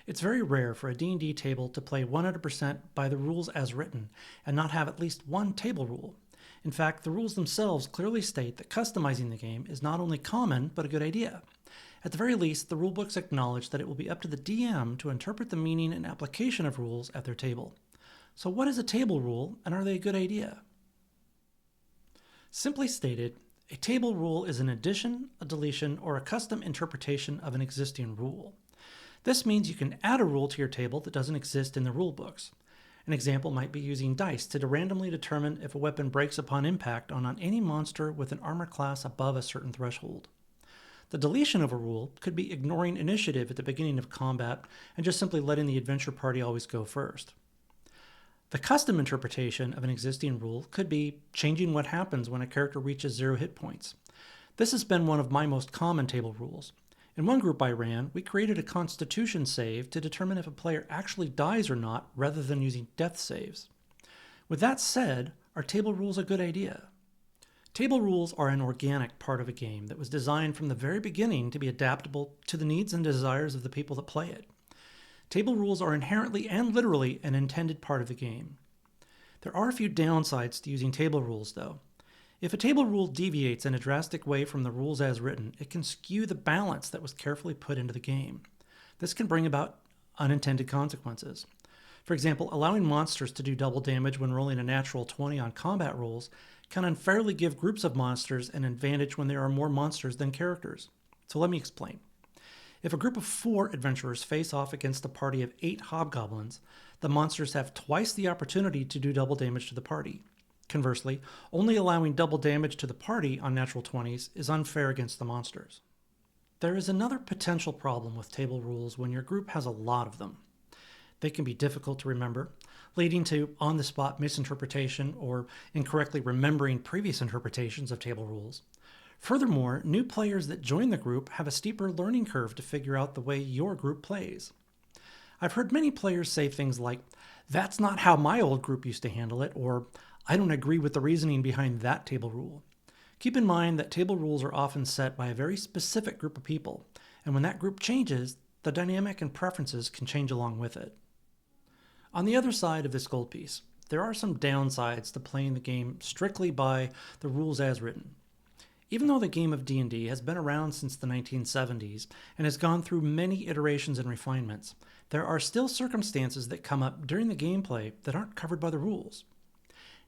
It's very rare for a D&D table to play 100% by the rules as written and not have at least one table rule. In fact, the rules themselves clearly state that customizing the game is not only common, but a good idea. At the very least, the rulebooks acknowledge that it will be up to the DM to interpret the meaning and application of rules at their table. So what is a table rule, and are they a good idea? Simply stated, a table rule is an addition, a deletion, or a custom interpretation of an existing rule. This means you can add a rule to your table that doesn't exist in the rule books. An example might be using dice to randomly determine if a weapon breaks upon impact on any monster with an armor class above a certain threshold. The deletion of a rule could be ignoring initiative at the beginning of combat and just simply letting the adventure party always go first. The custom interpretation of an existing rule could be changing what happens when a character reaches 0 hit points. This has been one of my most common table rules. In one group I ran, we created a constitution save to determine if a player actually dies or not rather than using death saves. With that said, are table rules a good idea? Table rules are an organic part of a game that was designed from the very beginning to be adaptable to the needs and desires of the people that play it. Table rules are inherently and literally an intended part of the game. There are a few downsides to using table rules, though. If a table rule deviates in a drastic way from the rules as written, it can skew the balance that was carefully put into the game. This can bring about unintended consequences. For example, allowing monsters to do double damage when rolling a natural 20 on combat rolls can unfairly give groups of monsters an advantage when there are more monsters than characters. So let me explain. If a group of 4 adventurers face off against a party of 8 hobgoblins, the monsters have twice the opportunity to do double damage to the party. Conversely, only allowing double damage to the party on natural 20s is unfair against the monsters. There is another potential problem with table rules when your group has a lot of them. They can be difficult to remember, leading to on-the-spot misinterpretation or incorrectly remembering previous interpretations of table rules. Furthermore, new players that join the group have a steeper learning curve to figure out the way your group plays. I've heard many players say things like, "That's not how my old group used to handle it," or "I don't agree with the reasoning behind that table rule." Keep in mind that table rules are often set by a very specific group of people, and when that group changes, the dynamic and preferences can change along with it. On the other side of this gold piece, there are some downsides to playing the game strictly by the rules as written. Even though the game of D&D has been around since the 1970s and has gone through many iterations and refinements, there are still circumstances that come up during the gameplay that aren't covered by the rules.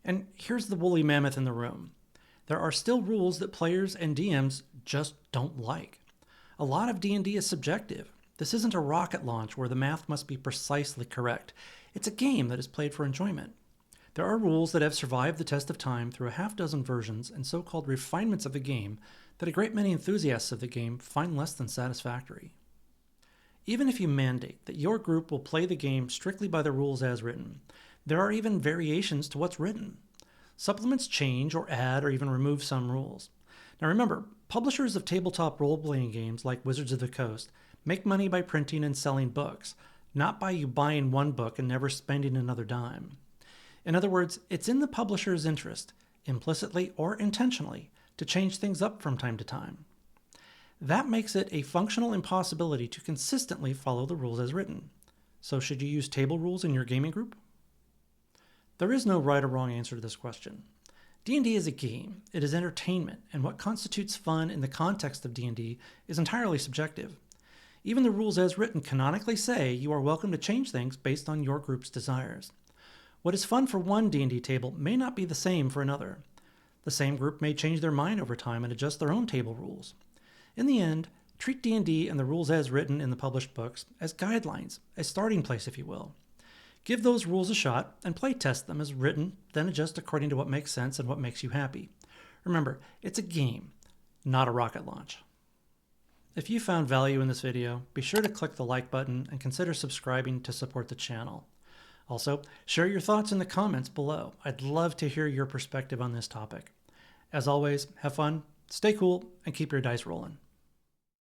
And here's the woolly mammoth in the room. There are still rules that players and DMs just don't like. A lot of D&D is subjective. This isn't a rocket launch where the math must be precisely correct. It's a game that is played for enjoyment. There are rules that have survived the test of time through a half-dozen versions and so-called refinements of the game that a great many enthusiasts of the game find less than satisfactory. Even if you mandate that your group will play the game strictly by the rules as written, there are even variations to what's written. Supplements change or add or even remove some rules. Now remember, publishers of tabletop role-playing games like Wizards of the Coast make money by printing and selling books, not by you buying one book and never spending another dime. In other words, it's in the publisher's interest, implicitly or intentionally, to change things up from time to time. That makes it a functional impossibility to consistently follow the rules as written. So should you use table rules in your gaming group? There is no right or wrong answer to this question. D&D is a game, it is entertainment, and what constitutes fun in the context of D&D is entirely subjective. Even the rules as written canonically say you are welcome to change things based on your group's desires. What is fun for one D&D table may not be the same for another. The same group may change their mind over time and adjust their own table rules. In the end, treat D&D and the rules as written in the published books as guidelines, a starting place if you will. Give those rules a shot and play test them as written, then adjust according to what makes sense and what makes you happy. Remember, it's a game, not a rocket launch. If you found value in this video, be sure to click the like button and consider subscribing to support the channel. Also, share your thoughts in the comments below. I'd love to hear your perspective on this topic. As always, have fun, stay cool, and keep your dice rolling.